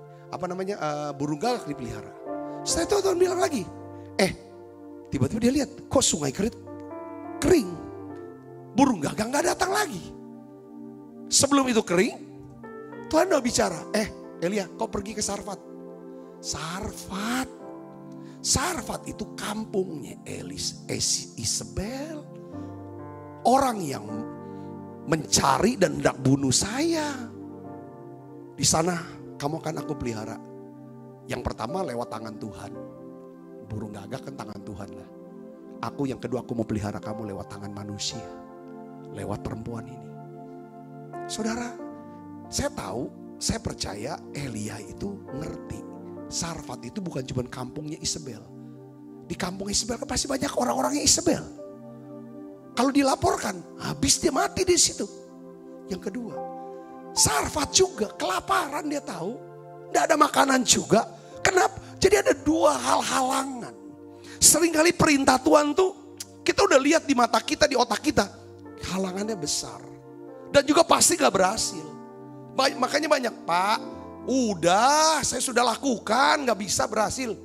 burung gagak dipelihara. Setelah itu Tuhan bilang lagi, tiba-tiba dia lihat, kok sungai kering. Burung gagak gak datang lagi. Sebelum itu kering, Tuhan udah bicara, Elia, kau pergi ke Sarfat. Sarfat itu kampungnya Isabel. Orang yang mencari dan hendak bunuh saya. Di sana kamu akan aku pelihara. Yang pertama lewat tangan Tuhan. Burung gagak kan tangan Tuhan lah. Yang kedua aku mau pelihara kamu lewat tangan manusia. Lewat perempuan ini. Saudara, saya percaya Elia itu ngerti. Sarfat itu bukan cuma kampungnya Isabel. Di kampung Isabel kan pasti banyak orang-orangnya Isabel. Kalau dilaporkan, habis dia mati di situ. Yang kedua, Sarfat juga kelaparan, dia tahu. Tidak ada makanan juga. Kenapa? Jadi ada dua hal halangan. Seringkali perintah Tuhan tuh kita udah lihat di mata kita, di otak kita. Halangannya besar. Dan juga pasti gak berhasil. Makanya banyak, Pak, udah saya sudah lakukan gak bisa berhasil.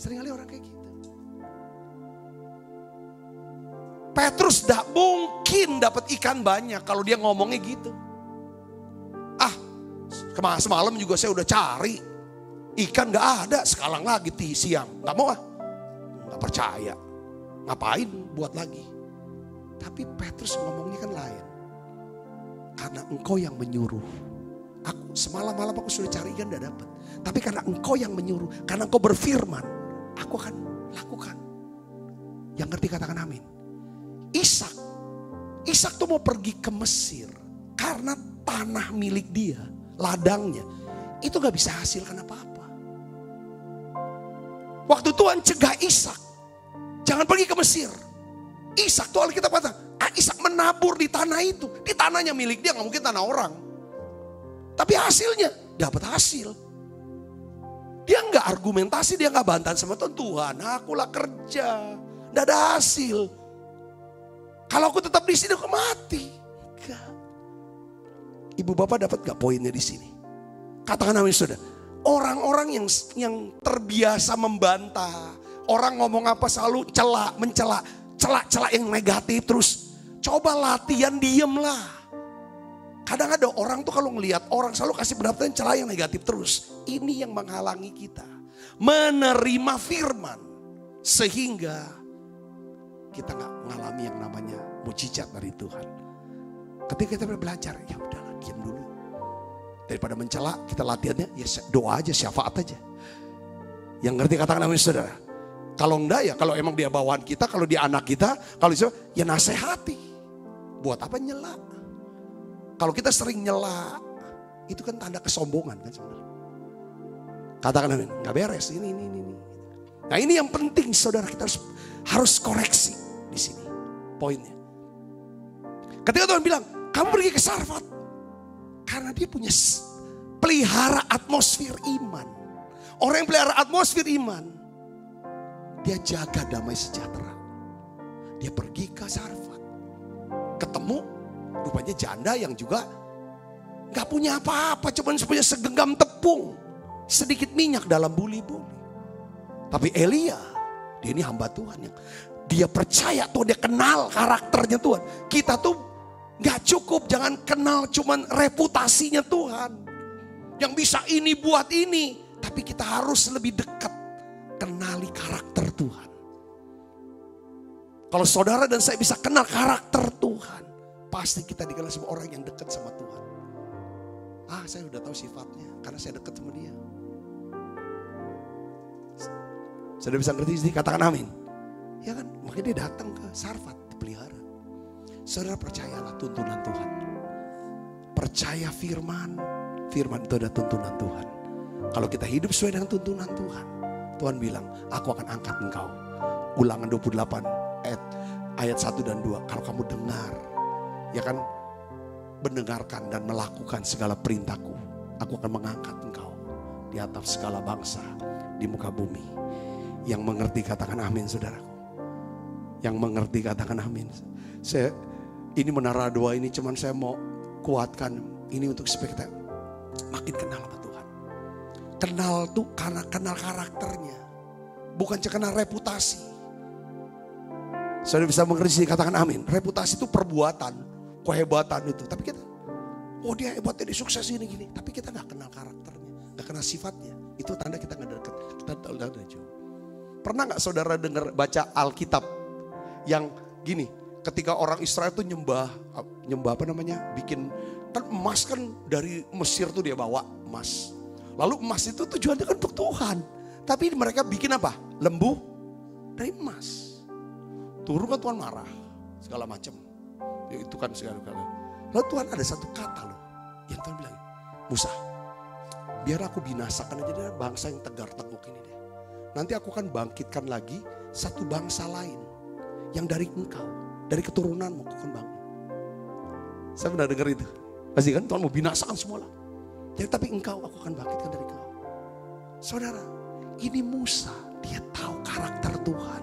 Seringkali orang kayak gitu. Petrus gak mungkin dapat ikan banyak kalau dia ngomongnya gitu. Semalam juga saya udah cari. Ikan gak ada, sekarang lagi siang. Gak mau gak percaya. Ngapain buat lagi. Tapi Petrus ngomongnya kan lain. Karena engkau yang menyuruh. Semalam-malam aku sudah cari ikan gak dapat. Tapi karena engkau yang menyuruh. Karena engkau berfirman. Aku akan lakukan. Yang ngerti katakan amin. Ishak tuh mau pergi ke Mesir. Karena tanah milik dia. Ladangnya. Itu gak bisa hasilkan apa-apa. Waktu Tuhan cegah Ishak. Jangan pergi ke Mesir. Ishak tuh Alkitab kata. Ishak menabur di tanah itu. Di tanahnya milik dia, gak mungkin tanah orang. Tapi hasilnya dapat hasil. Dia gak argumentasi, dia gak bantahan sama Tuhan. Tuhan, akulah kerja. Gak ada hasil. Kalau aku tetap di sini aku mati. Enggak. Ibu bapak dapat gak poinnya di sini? Katakan amin saudara. Orang-orang yang terbiasa membantah. Orang ngomong apa selalu mencela yang negatif terus. Coba latihan diem lah. Kadang ada orang tuh kalau ngelihat orang selalu kasih pendapat yang celah yang negatif terus. Ini yang menghalangi kita menerima firman. Sehingga kita gak mengalami yang namanya mujizat dari Tuhan. Ketika kita belajar, ya udahlah diam dulu. Daripada mencela, kita latihannya ya doa aja, syafaat aja. Yang ngerti katakan amin saudara. Kalau enggak ya, kalau emang dia bawaan kita, kalau dia anak kita, kalau itu ya nasihati. Buat apa nyela? Kalau kita sering nyela, itu kan tanda kesombongan kan sebenarnya. Katakan amin, nggak beres ini. Nah ini yang penting saudara, kita harus koreksi di sini poinnya. Ketika Tuhan bilang, kamu pergi ke Sarfat. Karena dia punya pelihara atmosfer iman. Orang yang pelihara atmosfer iman, dia jaga damai sejahtera. Dia pergi ke Sarfat. Ketemu rupanya janda yang juga gak punya apa-apa. Cuma punya segenggam tepung. Sedikit minyak dalam buli-buli. Tapi Elia, dia ini hamba Tuhan yang dia percaya Tuhan, dia kenal karakternya Tuhan. Kita tuh gak cukup, jangan kenal cuman reputasinya Tuhan. Yang bisa ini buat ini. Tapi kita harus lebih dekat kenali karakter Tuhan. Kalau saudara dan saya bisa kenal karakter Tuhan, pasti kita dikenal sebagai orang yang dekat sama Tuhan. Saya udah tahu sifatnya karena saya dekat sama dia. Saudara bisa ngerti sih, katakan amin. Ya kan, makanya dia datang ke Sarfat dipelihara. Saudara percayalah tuntunan Tuhan. percaya firman, firman itu ada tuntunan Tuhan. Kalau kita hidup sesuai dengan tuntunan Tuhan, Tuhan bilang, aku akan angkat engkau. Ulangan 28 ayat 1 dan 2. Kalau kamu dengar, ya kan, mendengarkan dan melakukan segala perintahku, aku akan mengangkat engkau di atas segala bangsa di muka bumi. Yang mengerti katakan amin, saudaraku. Yang mengerti katakan amin. Ini menara doa ini cuman saya mau kuatkan ini untuk supaya kita makin kenal sama Tuhan. Kenal tuh karena kenal karakternya, bukan cuma kenal reputasi. Saudara bisa mengerti, katakan amin. Reputasi itu perbuatan, kehebatan itu. Tapi kita, oh dia hebatnya, dia sukses gini-gini. Tapi kita gak kenal karakternya, gak kenal sifatnya. Itu tanda kita gak dekat, kita udah jauh. Pernah gak saudara dengar baca Alkitab yang gini, ketika orang Israel itu nyembah apa namanya, bikin, kan emas kan dari Mesir tuh dia bawa emas. Lalu emas itu tujuannya kan untuk Tuhan. Tapi mereka bikin apa? Lembu dari emas. Turun kan Tuhan marah, segala macam. Ya, itu kan segala. Lalu Tuhan ada satu kata loh, yang Tuhan bilang, Musa, biar aku binasakan aja dari bangsa yang tegar tengkuk ini deh. Nanti aku akan bangkitkan lagi satu bangsa lain yang dari engkau, dari keturunanmu aku akan bangun. Saya pernah dengar itu. Pasti kan Tuhan mau binasakan semua lah. Jadi tapi engkau aku akan bangkitkan dari engkau. Saudara, ini Musa, dia tahu karakter Tuhan.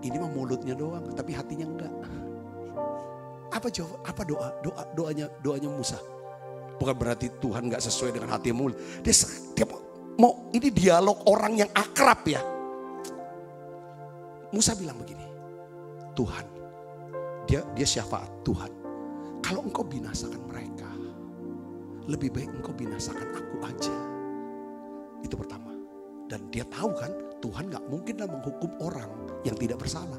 Ini mah mulutnya doang, tapi hatinya enggak. Apa jawab? Apa doanya Musa? Bukan berarti Tuhan enggak sesuai dengan hati mulut. Dia mau ini dialog orang yang akrab ya. Musa bilang begini, Tuhan, dia syafaat, Tuhan, kalau engkau binasakan mereka, lebih baik engkau binasakan aku aja. Itu pertama. Dan dia tahu kan, Tuhan gak mungkin lah menghukum orang yang tidak bersalah.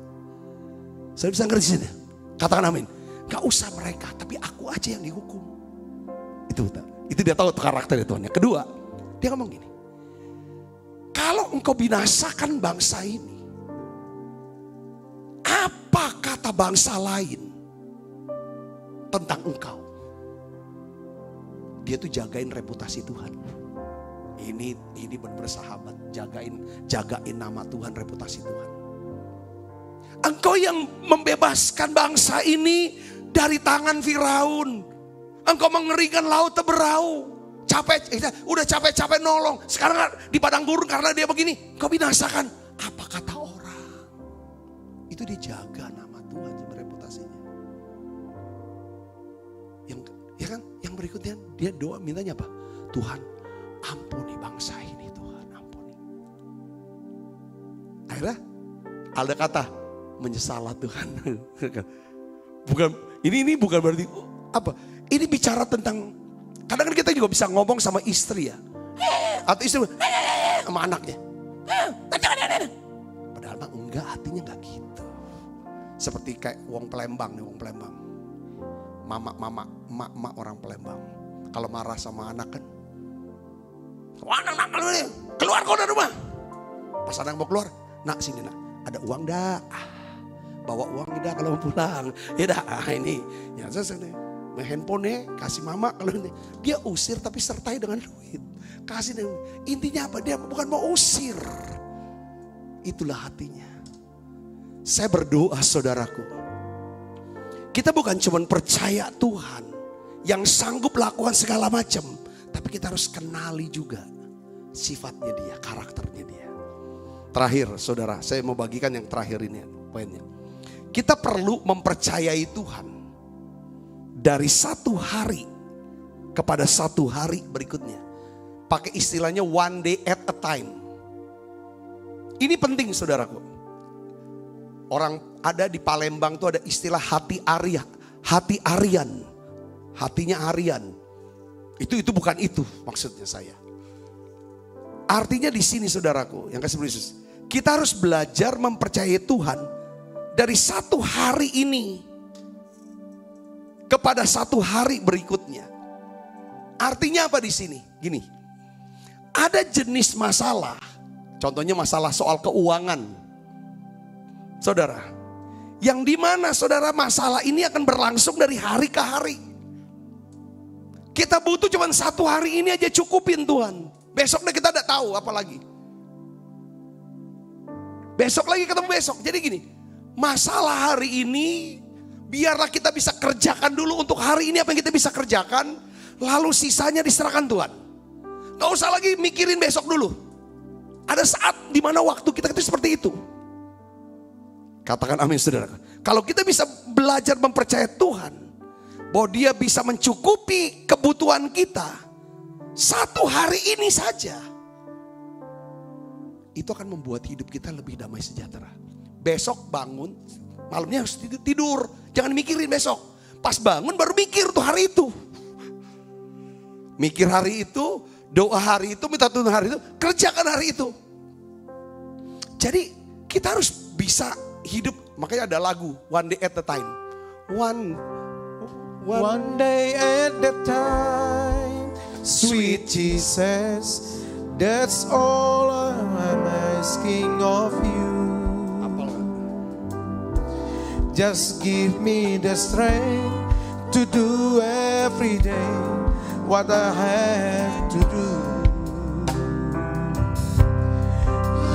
Saya bisa ngerti sini. Katakan amin. Gak usah mereka, tapi aku aja yang dihukum. Itu dia tahu karakter Tuhan. Yang kedua, dia ngomong gini, kalau engkau binasakan bangsa ini, apa kata bangsa lain tentang engkau? Dia tuh jagain reputasi Tuhan. Ini benar-benar sahabat, jagain nama Tuhan, reputasi Tuhan. Engkau yang membebaskan bangsa ini dari tangan Firaun. Engkau mengerikan laut Teberau. Udah capek-capek nolong. Sekarang di padang gurun karena dia begini. Engkau binasakan. Apa kata orang? Itu dia jaga nama Tuhan sama reputasinya. Yang berikutnya dia doa mintanya apa? Tuhan, ampuni bangsa ini, Tuhan, ampuni. Akhirnya ada kata menyesalah Tuhan. Bukan ini bukan berarti apa? Ini bicara tentang, kadang kan kita juga bisa ngomong sama istri ya, atau istri sama anaknya. Padahal mah enggak, hatinya enggak gitu. Seperti kayak wong Palembang nih, wong Palembang. Mama, emak orang Palembang. Kalau marah sama anak kan, wah anak keluar kau dari rumah. Pas anak mau keluar, nak sini nak, ada uang dah, bawa uang dah kalau mau pulang. Ya dah, ini, ya selesai. Handphone kasih mama kalau ini. Dia usir tapi sertai dengan duit. Kasih dengan, intinya apa? Dia bukan mau usir. Itulah hatinya. Saya berdoa saudaraku, kita bukan cuma percaya Tuhan yang sanggup lakukan segala macam, tapi kita harus kenali juga sifatnya dia, karakternya dia. Terakhir saudara, saya mau bagikan yang terakhir ini poinnya. Kita perlu mempercayai Tuhan dari satu hari kepada satu hari berikutnya. Pakai istilahnya one day at a time. Ini penting saudaraku. Orang ada di Palembang tuh ada istilah hati Arian. Hatinya Arian. Itu bukan itu maksudnya saya. Artinya di sini saudaraku, yang kasih Yesus, kita harus belajar mempercayai Tuhan dari satu hari ini kepada satu hari berikutnya. Artinya apa di sini? Gini, ada jenis masalah, contohnya masalah soal keuangan, saudara, yang dimana saudara masalah ini akan berlangsung dari hari ke hari. Kita butuh cuma 1 hari ini aja cukupin Tuhan. Besoknya kita tidak tahu apa lagi. Besok lagi ketemu besok. Jadi gini, masalah hari ini biarlah kita bisa kerjakan dulu untuk hari ini apa yang kita bisa kerjakan. Lalu sisanya diserahkan Tuhan. Gak usah lagi mikirin besok dulu. Ada saat dimana waktu kita itu seperti itu. Katakan amin saudara. Kalau kita bisa belajar mempercayai Tuhan, bahwa Dia bisa mencukupi kebutuhan kita 1 hari ini saja, itu akan membuat hidup kita lebih damai sejahtera. Besok bangun, malamnya harus tidur. Jangan mikirin besok. Pas bangun baru mikir tuh hari itu. Mikir hari itu, doa hari itu, minta Tuhan hari itu, kerjakan hari itu. Jadi kita harus bisa hidup. Makanya ada lagu, One Day at a Time. One day at a time, sweet Jesus, that's all I'm asking of you. Just give me the strength to do every day what I have to do.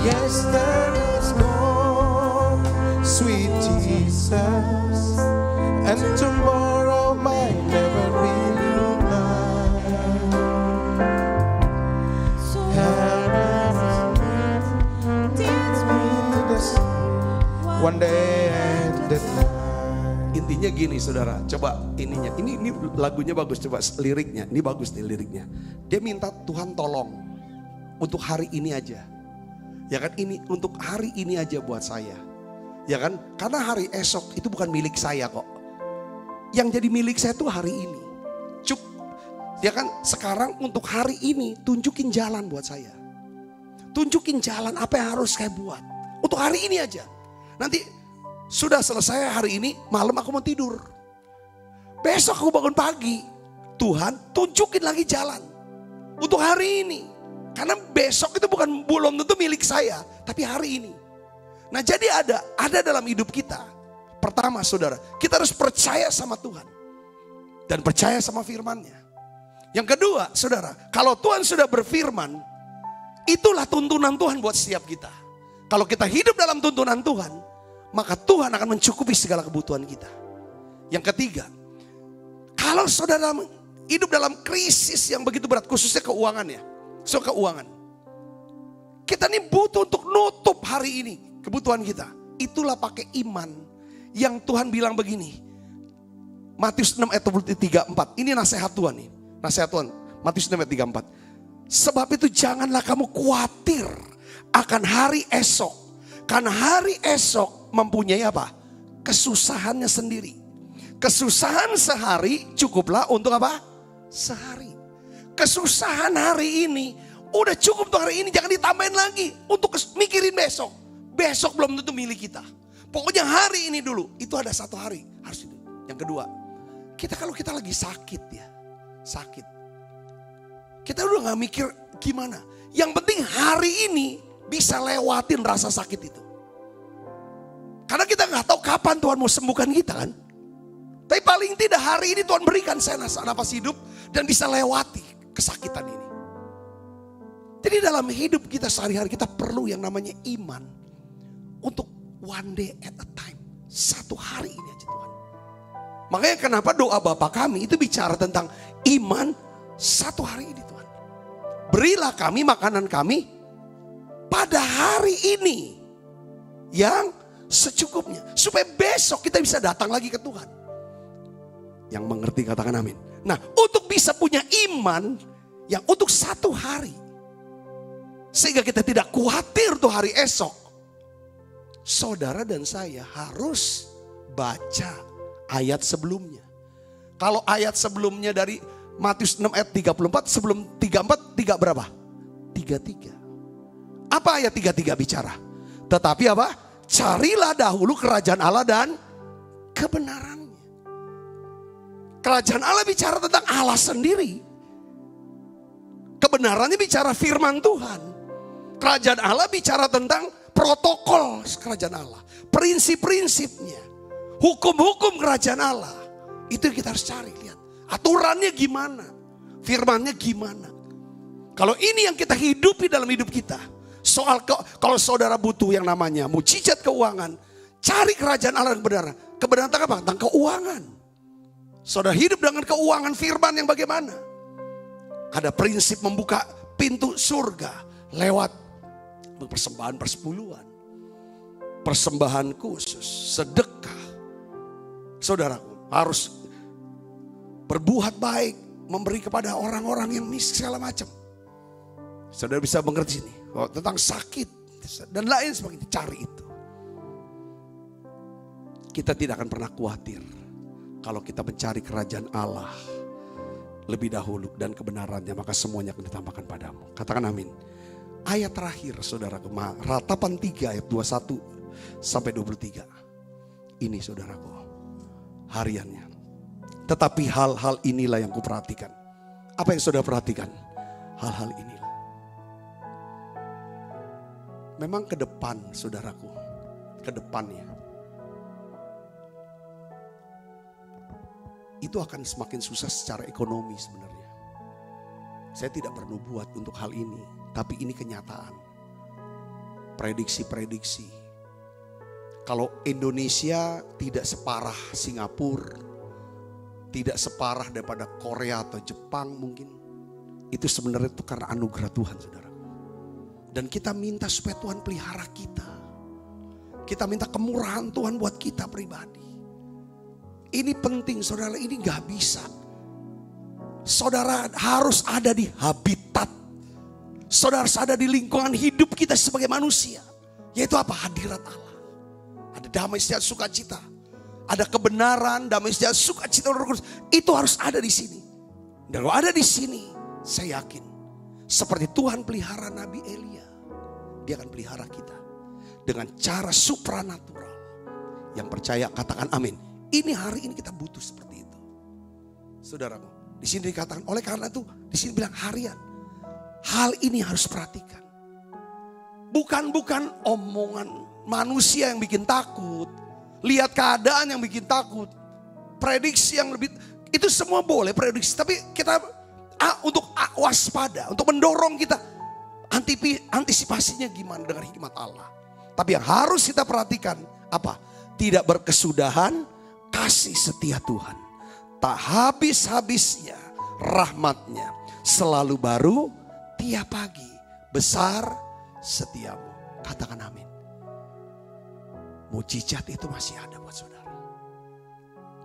Yes, there is more, sweet Jesus, and tomorrow might never be mine. Help me this one day at a time. Intinya gini saudara, coba ininya. Ini lagunya bagus, coba liriknya. Ini bagus nih liriknya. Dia minta Tuhan tolong untuk hari ini aja. Ya kan, ini untuk hari ini aja buat saya. Ya kan, karena hari esok itu bukan milik saya kok. Yang jadi milik saya tuh hari ini. Ya kan, sekarang untuk hari ini tunjukin jalan buat saya. Tunjukin jalan apa yang harus saya buat. Untuk hari ini aja. Nanti sudah selesai hari ini, malam aku mau tidur. Besok aku bangun pagi. Tuhan tunjukin lagi jalan. Untuk hari ini. Karena besok itu belum tentu milik saya. Tapi hari ini. Nah jadi ada dalam hidup kita. Pertama saudara, kita harus percaya sama Tuhan. Dan percaya sama firman-Nya. Yang kedua saudara, kalau Tuhan sudah berfirman, itulah tuntunan Tuhan buat setiap kita. Kalau kita hidup dalam tuntunan Tuhan, maka Tuhan akan mencukupi segala kebutuhan kita. Yang ketiga, kalau saudara hidup dalam krisis yang begitu berat, khususnya keuangan ya. Keuangan. Kita ini butuh untuk nutup hari ini kebutuhan kita. Itulah pakai iman. Yang Tuhan bilang begini. Matius 6 ayat 34. Ini nasihat Tuhan nih. Nasihat Tuhan. Matius 6 ayat 34. Sebab itu janganlah kamu khawatir akan hari esok. Karena hari esok mempunyai apa? Kesusahannya sendiri. Kesusahan sehari cukuplah untuk apa? Sehari. Kesusahan hari ini udah cukup untuk hari ini, jangan ditambahin lagi untuk mikirin besok. Besok belum tentu milik kita. Pokoknya hari ini dulu, itu ada 1 hari harus itu. Yang kedua, kalau kita lagi sakit ya, sakit. Kita udah gak mikir gimana. Yang penting hari ini bisa lewatin rasa sakit itu. Karena kita gak tahu kapan Tuhan mau sembuhkan kita kan. Tapi paling tidak hari ini Tuhan berikan saya napas hidup dan bisa lewati kesakitan ini. Jadi dalam hidup kita sehari-hari kita perlu yang namanya iman. Untuk one day at a time. 1 hari ini aja Tuhan. Makanya kenapa doa Bapa kami itu bicara tentang iman 1 hari ini Tuhan. Berilah kami makanan kami pada hari ini yang secukupnya. Supaya besok kita bisa datang lagi ke Tuhan. Yang mengerti katakan amin. Nah untuk bisa punya iman yang untuk 1 hari. Sehingga kita tidak khawatir tuh hari esok. Saudara dan saya harus baca ayat sebelumnya. Kalau ayat sebelumnya dari Matius 6 ayat 34 sebelum 34 berapa? 33. Apa ayat 33 bicara? Tetapi apa? Carilah dahulu kerajaan Allah dan kebenarannya. Kerajaan Allah bicara tentang Allah sendiri. Kebenarannya bicara firman Tuhan. Kerajaan Allah bicara tentang protokol kerajaan Allah. Prinsip-prinsipnya. Hukum-hukum kerajaan Allah. Itu yang kita harus cari, lihat. Aturannya gimana. Firman-Nya gimana? Kalau ini yang kita hidupi dalam hidup kita. Soal kalau saudara butuh yang namanya mujizat keuangan, cari kerajaan Allah yang benar. Kebenaran tentang apa? Tentang keuangan. Saudara hidup dengan keuangan firman yang bagaimana? Ada prinsip membuka pintu surga lewat persembahan persepuluhan, persembahan khusus, sedekah. Saudaraku harus berbuat baik, memberi kepada orang-orang yang miskin segala macam. Saudara bisa mengerti ini tentang sakit dan lain sebagainya. Cari itu. Kita tidak akan pernah khawatir kalau kita mencari kerajaan Allah lebih dahulu dan kebenarannya, maka semuanya akan ditambahkan padamu. Katakan amin. Ayat terakhir saudaraku, Ratapan 3 ayat 21 sampai 23. Ini saudaraku hariannya. Tetapi hal-hal inilah yang kuperhatikan. Apa yang saudara perhatikan? Hal-hal inilah. Memang ke depan saudaraku, ke depannya itu akan semakin susah secara ekonomi sebenarnya. Saya tidak bernubuat untuk hal ini, tapi ini kenyataan. Prediksi-prediksi. Kalau Indonesia tidak separah Singapura, tidak separah daripada Korea atau Jepang mungkin, itu sebenarnya itu karena anugerah Tuhan, saudara. Dan kita minta supaya Tuhan pelihara kita. Kita minta kemurahan Tuhan buat kita pribadi. Ini penting saudara, ini gak bisa. Saudara harus ada di habitat. Saudara harus ada di lingkungan hidup kita sebagai manusia. Yaitu apa? Hadirat Allah. Ada damai sejahtera sukacita. Ada kebenaran, damai sejahtera sukacita. Itu harus ada di sini. Dan kalau ada di sini, saya yakin seperti Tuhan pelihara Nabi Elia, Dia akan pelihara kita dengan cara supranatural. Yang percaya katakan amin. Ini hari ini kita butuh seperti itu. Saudaraku, di sini dikatakan oleh karena itu di sini bilang harian. Hal ini harus perhatikan. Bukan omongan manusia yang bikin takut. Lihat keadaan yang bikin takut. Prediksi yang lebih, itu semua boleh prediksi, tapi kita untuk waspada, untuk mendorong kita antisipasinya gimana dengan hikmat Allah. Tapi yang harus kita perhatikan apa? Tidak berkesudahan kasih setia Tuhan. Tak habis-habisnya rahmatnya. Selalu baru tiap pagi. Besar setiamu. Katakan amin. Mujizat itu masih ada buat saudara.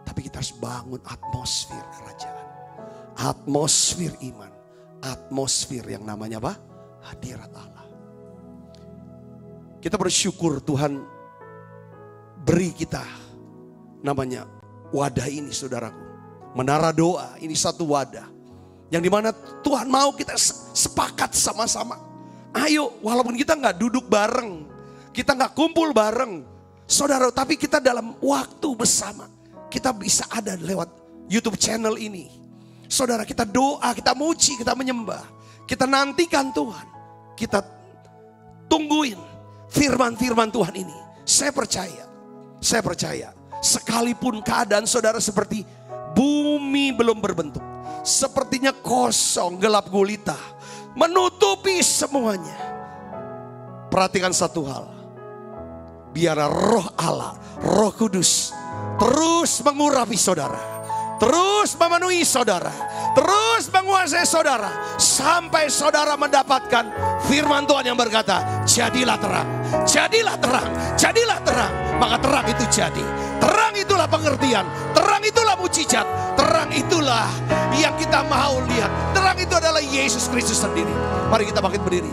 Tapi kita harus bangun atmosfer kerajaan. Atmosfer iman. Atmosfer yang namanya apa? Hadirat Allah. Kita bersyukur Tuhan beri kita namanya wadah ini saudaraku. Menara doa ini satu wadah. Yang dimana Tuhan mau kita sepakat sama-sama. Ayo walaupun kita gak duduk bareng. Kita gak kumpul bareng. Saudara, tapi kita dalam waktu bersama. Kita bisa ada lewat YouTube channel ini. Saudara, kita doa, kita muji, kita menyembah. Kita nantikan Tuhan. Kita tungguin firman-firman Tuhan ini. Saya percaya. Sekalipun keadaan saudara seperti bumi belum berbentuk. Sepertinya kosong, gelap gulita. Menutupi semuanya. Perhatikan satu hal. Biar roh Allah, roh kudus terus mengurapi saudara. Terus memenuhi saudara. Terus menguasai saudara. Sampai saudara mendapatkan firman Tuhan yang berkata, jadilah terang. Jadilah terang. Jadilah terang. Maka terang itu jadi. Terang itulah pengertian. Terang itulah mujizat. Terang itulah yang kita mau lihat. Terang itu adalah Yesus Kristus sendiri. Mari kita bangkit berdiri.